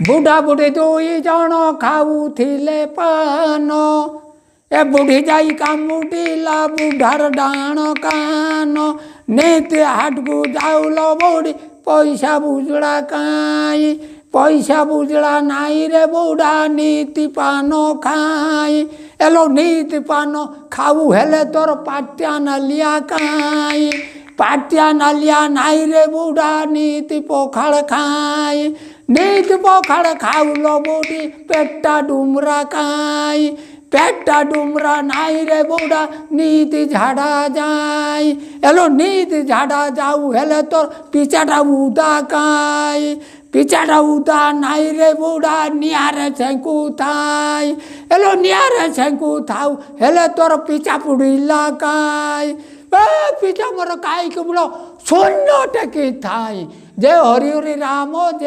ବୁଢ଼ା ବୁଢ଼ୀ ଦୁଇ ଜଣ ଖାଉଥିଲେ ପାନ ଏ ବୁଢ଼ୀ ଯାଇ କାମୁଡ଼ିଲା ବୁଢ଼ାର ଡାହାଣ କାନ ନିତି ହାଟକୁ ଯାଉଲ ବୁଢ଼ୀ ପଇସା ବୁଝଳା କାଇଁ ପଇସା ବୁଝଳା ନାଇଁ ରେ ବୁଢ଼ା ନିତି ପାନ ଖାଇ ଏଲୋ ନିତି ପାନ ଖାଉ ହେଲେ ତୋର ପାଟିଆ ନାଲିଆ କାଇଁ ପାଟିଆ ନାଲିଆ ନାଇଁ ରେ ବୁଢ଼ା ନିତି ପଖାଳ ଖାଇ ନିତି ପଖାଳ ଖାଉଲ ବୁଢ଼ୀ ପେଟା ଡୁମରା କାଇଁ পেটটা ডুমরা নাই রে বুড়া নিতি ঝাড়া যাই এলো নিতি ঝাড়া যাও হেলে তোর পিচাটা উদা কাই পিচাটা উদা নাই রে বুড়া নিয়ারে ছেঁকু থাই এলো নিয়ারে ছেঁকু থাও হেলে তোর পিচা পুড়িলা কাই পিচা মোর কাই কেবল শূন্য টেকি থাই যে হরি হরি রাম যে